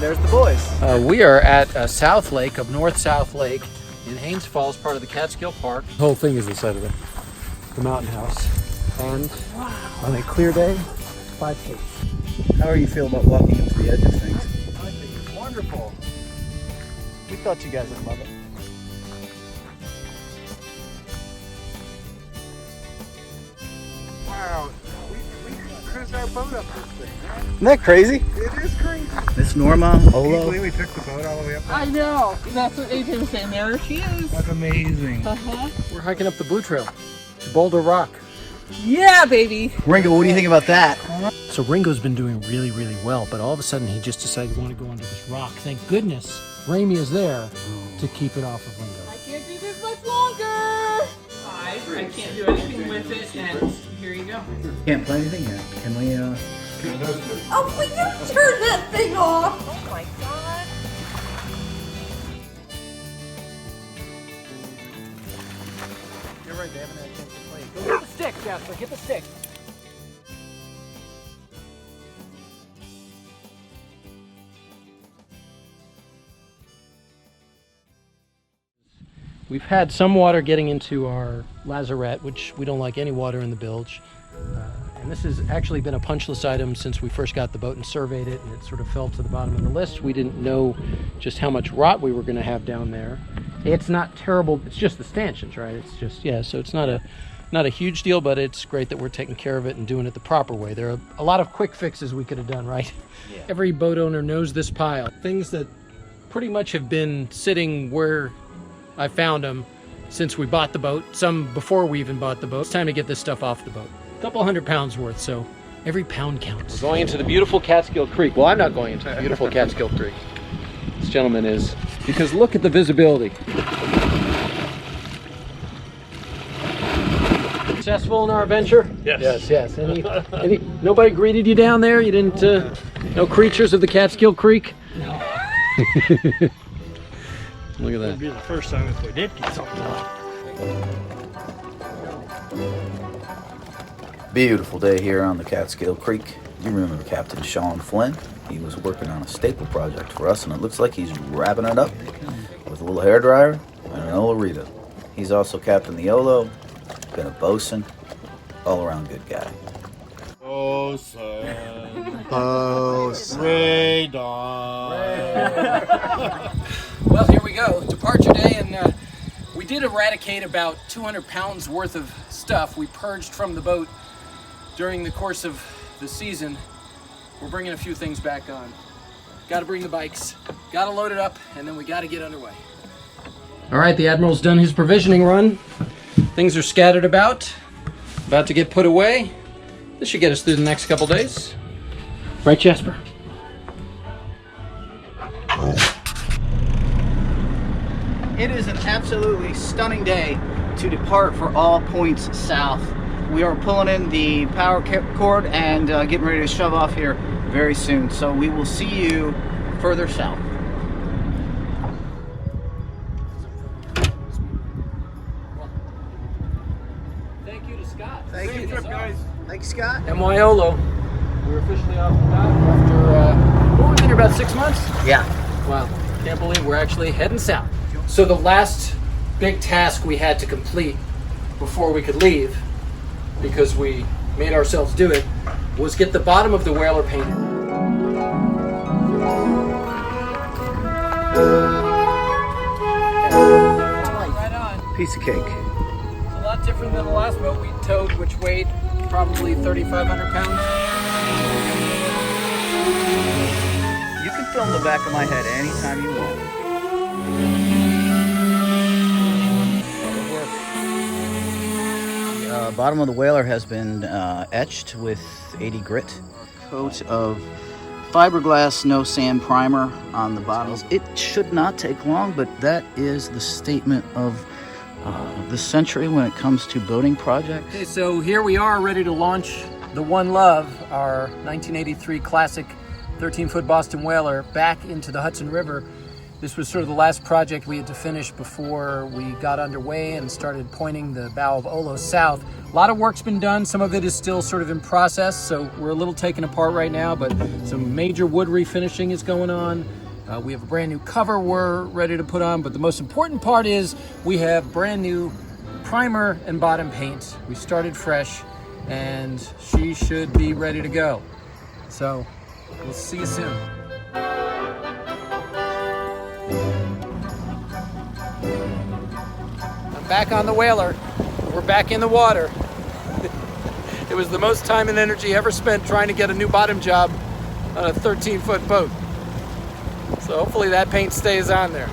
there's the boys. We are at South Lake, of North South Lake, in Haines Falls, part of the Catskill Park. The whole thing is the site of the mountain house. And on a clear day, 5 cakes. How are you feel about walking up to the edge of things? I think it's wonderful. We thought you guys would love it. Wow, we cruised our boat up this thing, man. Isn't that crazy? It is crazy. Miss Norma, Can you Olo. believe we took the boat all the way up there? I know. That's what AJ was saying. There she is. That's amazing. We're hiking up the Blue Trail to Boulder Rock. Yeah, baby. Ringo, what do you think about that? So Ringo's been doing really, really well, but all of a sudden he just decided he wanted to go under this rock. Thank goodness Ramey is there to keep it off of Ringo. I can't do this much longer. I can't do anything with it, and here you go. Can't play anything yet. Can we, Oh, will you turn that thing off? Oh my god. You're right, they haven't had a chance to play. Go get the stick, Jasper, get the stick. We've had some water getting into our lazarette, which we don't like any water in the bilge. And this has actually been a punchless item since we first got the boat and surveyed it, and it sort of fell to the bottom of the list. We didn't know just how much rot we were going to have down there. It's not terrible, it's just the stanchions, right? It's just, yeah, so it's not a huge deal, but it's great that we're taking care of it and doing it the proper way. There are a lot of quick fixes we could have done, right? Yeah. Every boat owner knows this pile. Things that pretty much have been sitting where I found them since we bought the boat, some before we even bought the boat. It's time to get this stuff off the boat. A couple 100 pounds worth, so every pound counts. We're going into the beautiful Catskill Creek. Well, I'm not going into the beautiful Catskill Creek. This gentleman is, because look at the visibility. Successful in our adventure? Yes. Yes. Nobody greeted you down there? You didn't, no creatures of the Catskill Creek? No. Look at that. It'd be the first time if we did get something. Beautiful day here on the Catskill Creek. You remember Captain Sean Flynn? He was working on a staple project for us, and it looks like he's wrapping it up with a little hairdryer and an Olarita. He's also captained the OLOH, been a bosun, all-around good guy. Bosun. Bosun. Radar. Well, here we go. Departure day, and we did eradicate about 200 pounds worth of stuff we purged from the boat during the course of the season. We're bringing a few things back on. Got to bring the bikes, got to load it up, and then we got to get underway. All right, the Admiral's done his provisioning run. Things are scattered about to get put away. This should get us through the next couple days. Right, Jasper? It is an absolutely stunning day to depart for all points south. We are pulling in the power cord and getting ready to shove off here very soon. So we will see you further south. Thank you to Scott. Thank you, guys. Thank you, Scott. MYOLO. We're officially off the dock after, we've been here about 6 months? Yeah. Wow, can't believe we're actually heading south. So the last big task we had to complete before we could leave, because we made ourselves do it, was get the bottom of the Whaler painted. Right on. Piece of cake. It's a lot different than the last boat we towed, which weighed probably 3,500 pounds. You can film the back of my head anytime you want. Bottom of the Whaler has been etched with 80 grit. Coat of fiberglass no sand primer on the bottom. It should not take long, but that is the statement of the century when it comes to boating projects. Okay, so here we are ready to launch the One Love, our 1983 classic 13-foot Boston Whaler, back into the Hudson River. This was sort of the last project we had to finish before we got underway and started pointing the bow of OLOH south. A lot of work's been done. Some of it is still sort of in process, so we're a little taken apart right now, but some major wood refinishing is going on. We have a brand new cover we're ready to put on, but the most important part is we have brand new primer and bottom paint. We started fresh, and she should be ready to go. So we'll see you soon. I'm back on the whaler. We're back in the water. It was the most time and energy ever spent trying to get a new bottom job on a 13-foot boat. So hopefully that paint stays on there.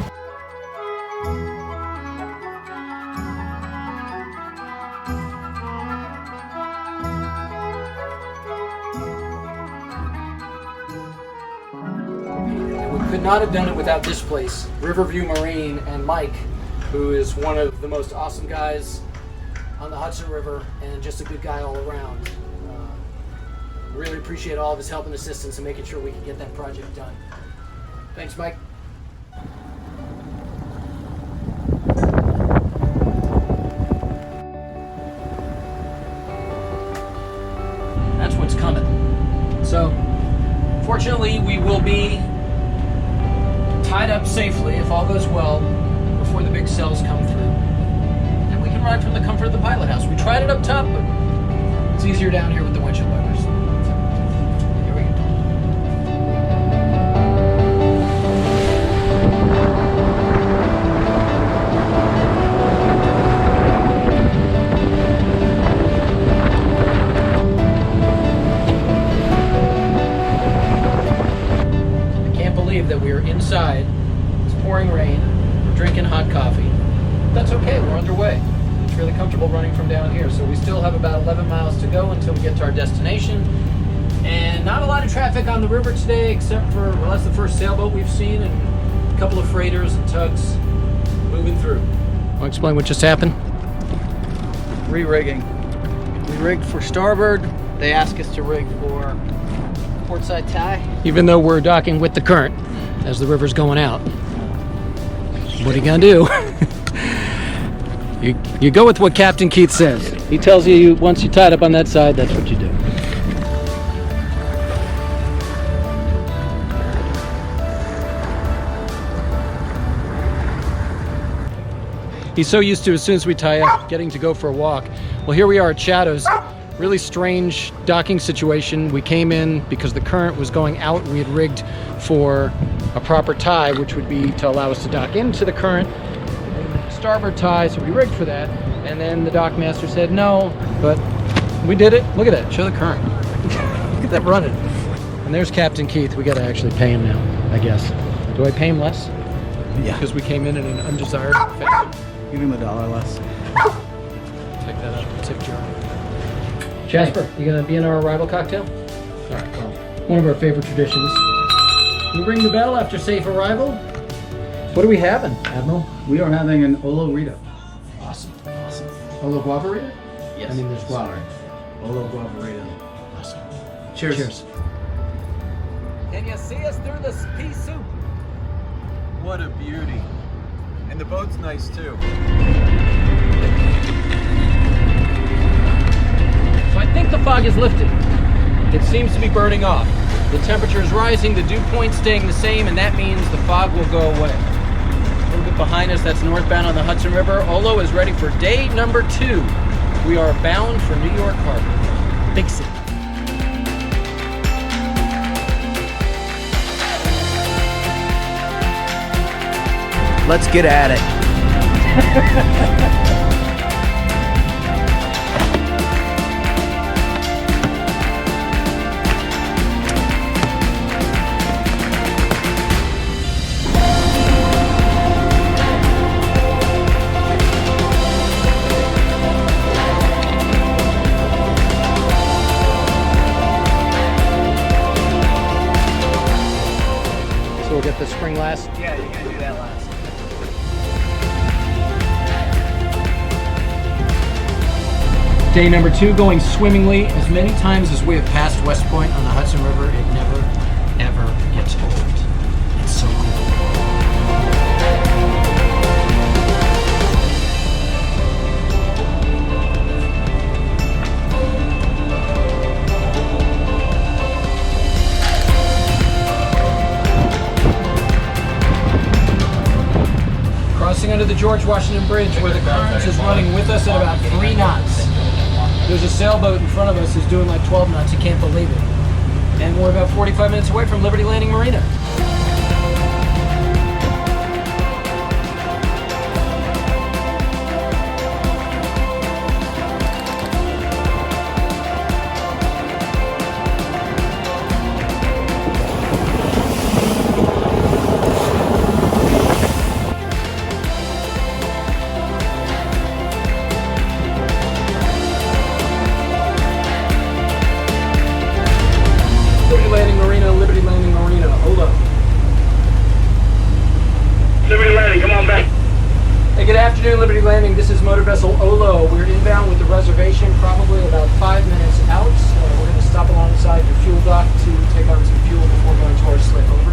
We could not have done it without this place, Riverview Marine, and Mike, who is one of the most awesome guys on the Hudson River and just a good guy all around. Really appreciate all of his help and assistance in making sure we can get that project done. Thanks, Mike. That's what's coming. So, fortunately, we will be tied up safely, if all goes well, before the big cells come through. And we can ride from the comfort of the pilot house. We tried it up top, but it's easier down here with the windshield wipers. Here we go. I can't believe that we are inside. It's pouring rain. We're drinking hot coffee. That's okay, we're underway. It's really comfortable running from down here. So we still have about 11 miles to go until we get to our destination. And not a lot of traffic on the river today, except for, well, that's the first sailboat we've seen and a couple of freighters and tugs moving through. Want to explain what just happened? Re-rigging. We rigged for starboard. They asked us to rig for portside tie. Even though we're docking with the current as the river's going out. What are you gonna do? You go with what Captain Keith says. He tells you once you're tied up on that side, that's what you do. He's so used to, as soon as we tie up, getting to go for a walk. Well, here we are at Shadows. Really strange docking situation. We came in because the current was going out. We had rigged for a proper tie, which would be to allow us to dock into the current. Starboard tie, so we rigged for that. And then the dock master said no, but we did it. Look at that, show the current. Look at that running. And there's Captain Keith. We gotta actually pay him now, I guess. Do I pay him less? Yeah. Because we came in an undesired fashion. Give him $1 less. Take that out of the tip jar. Jasper, you gonna be in our arrival cocktail? All right, well, one of our favorite traditions. We ring the bell after safe arrival. What are we having, Admiral? We are having an OLOH. Awesome, awesome. Olo Guavarita? Yes. I mean, there's guava. OLOH Guavarita. Awesome. Cheers. Cheers. Can you see us through this pea soup? What a beauty. And the boat's nice too. So I think the fog is lifting. It seems to be burning off. The temperature is rising, the dew point staying the same, and that means the fog will go away. A little bit behind us, that's northbound on the Hudson River. OLOH is ready for day number 2. We are bound for New York Harbor. Big city. Let's get at it. So we'll get the spring last. Yeah, you're gonna do that last. Day number 2 going swimmingly. As many times as we have passed West Point on the Hudson River, it never, ever gets old. It's so cool. Washington Bridge, where the current is running with us at about 3 knots. There's a sailboat in front of us that's doing like 12 knots. You can't believe it. And we're about 45 minutes away from Liberty Landing Marina. Liberty Landing Marina, OLOH. Liberty Landing, come on back. Hey, good afternoon, Liberty Landing. This is motor vessel OLOH. We're inbound with the reservation, probably about 5 minutes out. We're going to stop alongside your fuel dock to take on some fuel before going to our slip. Over.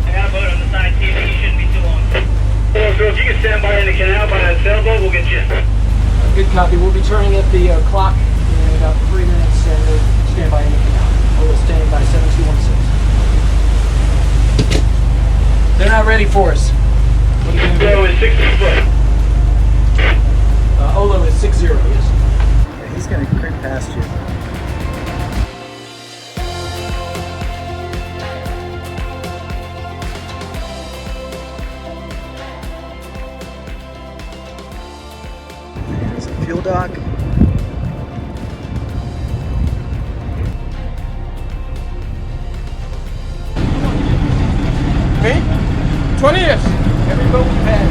I got a boat on the side, TV. You shouldn't be too long. So if you can stand by in the canal by that sailboat, we'll get you. Good copy. We'll be turning at the clock in about 3 minutes, and we'll stand by in the canal. OLOH standing by 7216. They're not ready for us. What are you OLOH is 60 foot. OLOH is 60, yes. Yeah, he's going to creep past you. There's a fuel dock. Me? 20 years. Every boat we've had,